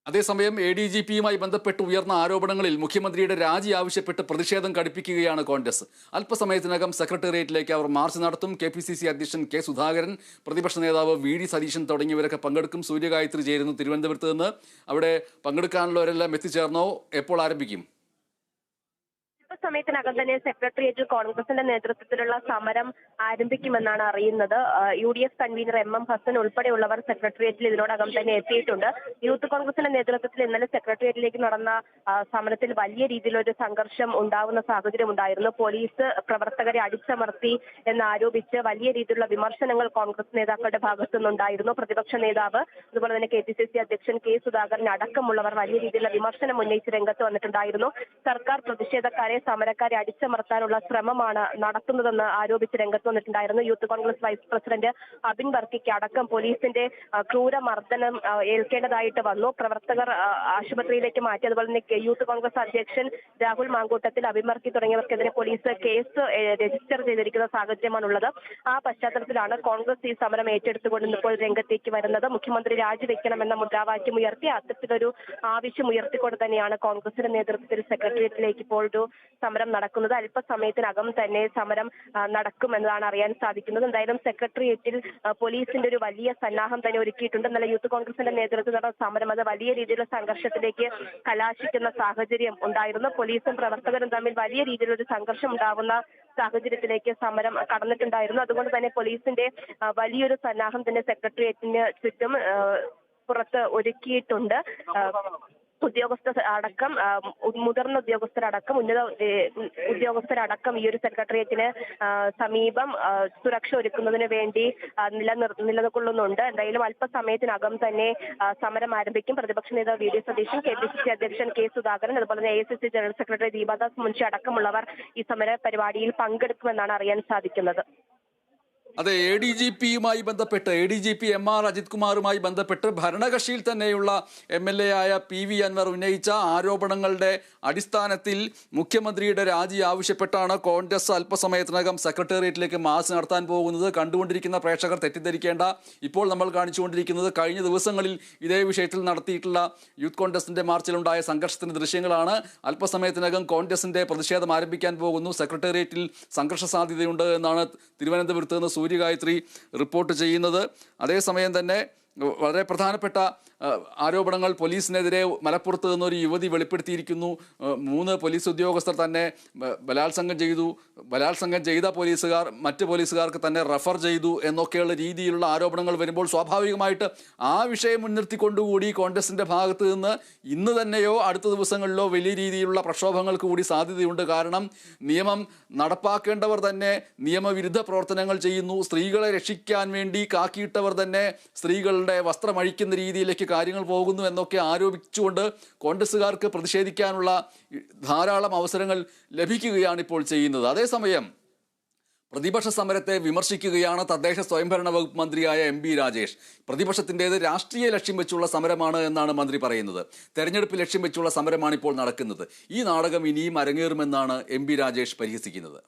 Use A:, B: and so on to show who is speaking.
A: അതേസമയം ADGPയുമായി ബന്ധപ്പെട്ട് ഉയർന്ന ആരോപണങ്ങളിൽ മുഖ്യമന്ത്രിയുടെ രാജി ആവശ്യപ്പെട്ട് പ്രതിഷേധം കടുപ്പിക്കുകയാണ് കോൺഗ്രസ്. അല്പസമയത്തിനകം സെക്രട്ടേറിയറ്റിലേക്ക് അവർ മാർച്ച് നടത്തും. KPCC അധ്യക്ഷൻ K. സുധാകരൻ, പ്രതിപക്ഷ നേതാവ് VD സതീശൻ തുടങ്ങിയവരൊക്കെ പങ്കെടുക്കും. സൂര്യഗായത്രി ചേരുന്നു തിരുവനന്തപുരത്ത് നിന്ന്. അവിടെ പങ്കെടുക്കാനുള്ളവരെല്ലാം എത്തിച്ചേർന്നോ? എപ്പോൾ ആരംഭിക്കും?
B: സമയത്തിനകം തന്നെ സെക്രട്ടേറിയറ്റിൽ കോൺഗ്രസിന്റെ നേതൃത്വത്തിലുള്ള സമരം ആരംഭിക്കുമെന്നാണ് അറിയുന്നത്. UDF കൺവീനർ MM ഹസൻ ഉൾപ്പെടെയുള്ളവർ സെക്രട്ടേറിയറ്റിൽ ഇതിനോടകം തന്നെ എത്തിയിട്ടുണ്ട്. യൂത്ത് കോൺഗ്രസിന്റെ നേതൃത്വത്തിൽ ഇന്നലെ സെക്രട്ടേറിയറ്റിലേക്ക് നടന്ന സമരത്തിൽ വലിയ രീതിയിലൊരു സംഘർഷം ഉണ്ടാവുന്ന സാഹചര്യം ഉണ്ടായിരുന്നു. പോലീസ് പ്രവർത്തകരെ അടിച്ചമർത്തി എന്നാരോപിച്ച് വലിയ രീതിയിലുള്ള വിമർശനങ്ങൾ കോൺഗ്രസ് നേതാക്കളുടെ ഭാഗത്തു നിന്നുണ്ടായിരുന്നു. പ്രതിപക്ഷ നേതാവ്, അതുപോലെ തന്നെ KPCC അധ്യക്ഷൻ K. സുധാകരൻ അടക്കമുള്ളവർ വലിയ രീതിയിലുള്ള വിമർശനം ഉന്നയിച്ച് രംഗത്ത് വന്നിട്ടുണ്ടായിരുന്നു. സർക്കാർ പ്രതിഷേധക്കാരെ, സമരക്കാരെ അടിച്ചമർത്താനുള്ള ശ്രമമാണ് നടത്തുന്നതെന്ന് ആരോപിച്ച് രംഗത്ത് വന്നിട്ടുണ്ടായിരുന്നു. യൂത്ത് കോൺഗ്രസ് വൈസ് പ്രസിഡന്റ് അബിൻ വർക്കിക്ക് അടക്കം പോലീസിന്റെ ക്രൂരമർദ്ദനം ഏൽക്കേണ്ടതായിട്ട് വന്നു. പ്രവർത്തകർ ആശുപത്രിയിലേക്ക് മാറ്റി. അതുപോലെ തന്നെ യൂത്ത് കോൺഗ്രസ് അധ്യക്ഷൻ രാഹുൽ മാങ്കൂട്ടത്തിൽ, അബിൻ വർക്കി തുടങ്ങിയവർക്കെതിരെ പോലീസ് കേസ് രജിസ്റ്റർ ചെയ്തിരിക്കുന്ന സാഹചര്യമാണുള്ളത്. ആ പശ്ചാത്തലത്തിലാണ് കോൺഗ്രസ് ഈ സമരം ഏറ്റെടുത്തുകൊണ്ട് ഇപ്പോൾ രംഗത്തേക്ക് വരുന്നത്. മുഖ്യമന്ത്രി രാജിവെക്കണമെന്ന മുദ്രാവാക്യം ഉയർത്തി അത്തരത്തിലൊരു ആവശ്യം ഉയർത്തിക്കൊണ്ട് തന്നെയാണ് കോൺഗ്രസിന്റെ നേതൃത്വത്തിൽ സെക്രട്ടേറിയറ്റിലേക്ക് ഇപ്പോൾ ഒരു സമരം നടക്കുന്നത്. അല്പസമയത്തിനകം തന്നെ സമരം നടക്കുമെന്നതാണ് അറിയാൻ സാധിക്കുന്നത്. എന്തായാലും സെക്രട്ടേറിയറ്റിൽ പോലീസിന്റെ ഒരു വലിയ സന്നാഹം തന്നെ ഒരുക്കിയിട്ടുണ്ട്. ഇന്നലെ യൂത്ത് കോൺഗ്രസിന്റെ നേതൃത്വത്തിൽ നടന്ന സമരം അത് വലിയ രീതിയിലുള്ള സംഘർഷത്തിലേക്ക് കലാശിക്കുന്ന സാഹചര്യം ഉണ്ടായിരുന്നു. പോലീസും പ്രവർത്തകരും തമ്മിൽ വലിയ രീതിയിലൊരു സംഘർഷം ഉണ്ടാകുന്ന സാഹചര്യത്തിലേക്ക് സമരം കടന്നിട്ടുണ്ടായിരുന്നു. അതുകൊണ്ട് തന്നെ പോലീസിന്റെ വലിയൊരു സന്നാഹം തന്നെ സെക്രട്ടേറിയറ്റിന് ചുറ്റും പുറത്ത് ഒരുക്കിയിട്ടുണ്ട്. ഉദ്യോഗസ്ഥർ അടക്കം, മുതിർന്ന ഉദ്യോഗസ്ഥരടക്കം, ഉന്നത ഉദ്യോഗസ്ഥരടക്കം ഈ ഒരു സെക്രട്ടേറിയറ്റിന് സമീപം സുരക്ഷ ഒരുക്കുന്നതിന് വേണ്ടി നിലകൊള്ളുന്നുണ്ട്. എന്തായാലും അല്പസമയത്തിനകം തന്നെ സമരം ആരംഭിക്കും. പ്രതിപക്ഷ നേതാവ് VD സതീശൻ, KPCC അധ്യക്ഷൻ K. സുധാകരൻ, അതുപോലെ തന്നെ AICC general secretary Deepa Das Munshi അടക്കമുള്ളവർ ഈ സമര പരിപാടിയിൽ പങ്കെടുക്കുമെന്നാണ് അറിയാൻ സാധിക്കുന്നത്.
A: അതെ, ADGPയുമായി ബന്ധപ്പെട്ട് ADGP MR അജിത് കുമാറുമായി ബന്ധപ്പെട്ട് ഭരണകക്ഷിയിൽ തന്നെയുള്ള MLA ആയ PV അൻവർ ഉന്നയിച്ച ആരോപണങ്ങളുടെ അടിസ്ഥാനത്തിൽ മുഖ്യമന്ത്രിയുടെ രാജി ആവശ്യപ്പെട്ടാണ് കോൺഗ്രസ് അല്പസമയത്തിനകം സെക്രട്ടേറിയറ്റിലേക്ക് മാർച്ച് നടത്താൻ പോകുന്നത്. കണ്ടുകൊണ്ടിരിക്കുന്ന പ്രേക്ഷകർ തെറ്റിദ്ധരിക്കേണ്ട, ഇപ്പോൾ നമ്മൾ കാണിച്ചുകൊണ്ടിരിക്കുന്നത് കഴിഞ്ഞ ദിവസങ്ങളിൽ ഇതേ വിഷയത്തിൽ നടത്തിയിട്ടുള്ള യൂത്ത് കോൺഗ്രസിന്റെ മാർച്ചിലുണ്ടായ സംഘർഷത്തിന്റെ ദൃശ്യങ്ങളാണ്. അല്പസമയത്തിനകം കോൺഗ്രസിന്റെ പ്രതിഷേധം ആരംഭിക്കാൻ പോകുന്നു. സെക്രട്ടേറിയറ്റിൽ സംഘർഷ സാധ്യതയുണ്ട് എന്നാണ് തിരുവനന്തപുരത്ത് നിന്ന് സൂര്യഗായത്രി റിപ്പോർട്ട് ചെയ്യുന്നത്. അതേസമയം തന്നെ വളരെ പ്രധാനപ്പെട്ട ആരോപണങ്ങൾ പോലീസിനെതിരെ മലപ്പുറത്ത് നിന്നൊരു യുവതി വെളിപ്പെടുത്തിയിരിക്കുന്നു. 3 പോലീസ് ഉദ്യോഗസ്ഥർ തന്നെ ബലാത്സംഗം ചെയ്ത പോലീസുകാർ മറ്റ് പോലീസുകാർക്ക് തന്നെ റെഫർ ചെയ്തു എന്നൊക്കെയുള്ള രീതിയിലുള്ള ആരോപണങ്ങൾ വരുമ്പോൾ സ്വാഭാവികമായിട്ട് ആ വിഷയം മുൻനിർത്തിക്കൊണ്ടുകൂടി കോൺഗ്രസിൻ്റെ ഭാഗത്ത് നിന്ന് ഇന്ന് തന്നെയോ അടുത്ത ദിവസങ്ങളിലോ വലിയ രീതിയിലുള്ള പ്രക്ഷോഭങ്ങൾക്ക് കൂടി സാധ്യതയുണ്ട്. കാരണം നിയമം നടപ്പാക്കേണ്ടവർ തന്നെ നിയമവിരുദ്ധ പ്രവർത്തനങ്ങൾ ചെയ്യുന്നു. സ്ത്രീകളെ രക്ഷിക്കാൻ വേണ്ടി കാക്കിയിട്ടവർ തന്നെ സ്ത്രീകളുടെ വസ്ത്രം അഴിക്കുന്ന രീതിയിലേക്ക് കാര്യങ്ങൾ പോകുന്നു എന്നൊക്കെ ആരോപിച്ചുകൊണ്ട് കോൺഗ്രസ്സുകാർക്ക് പ്രതിഷേധിക്കാനുള്ള ധാരാളം അവസരങ്ങൾ ലഭിക്കുകയാണ് ഇപ്പോൾ ചെയ്യുന്നത്. അതേസമയം പ്രതിപക്ഷ സമരത്തെ വിമർശിക്കുകയാണ് തദ്ദേശ സ്വയംഭരണ വകുപ്പ് മന്ത്രിയായ MB രാജേഷ്. പ്രതിപക്ഷത്തിൻ്റേത് രാഷ്ട്രീയ ലക്ഷ്യം വെച്ചുള്ള സമരമാണ് എന്നാണ് മന്ത്രി പറയുന്നത്. തെരഞ്ഞെടുപ്പ് ലക്ഷ്യം വെച്ചുള്ള സമരമാണ് ഇപ്പോൾ നടക്കുന്നത്. ഈ നാടകം ഇനിയും അരങ്ങേറുമെന്നാണ് MB രാജേഷ് പരിഹസിക്കുന്നത്.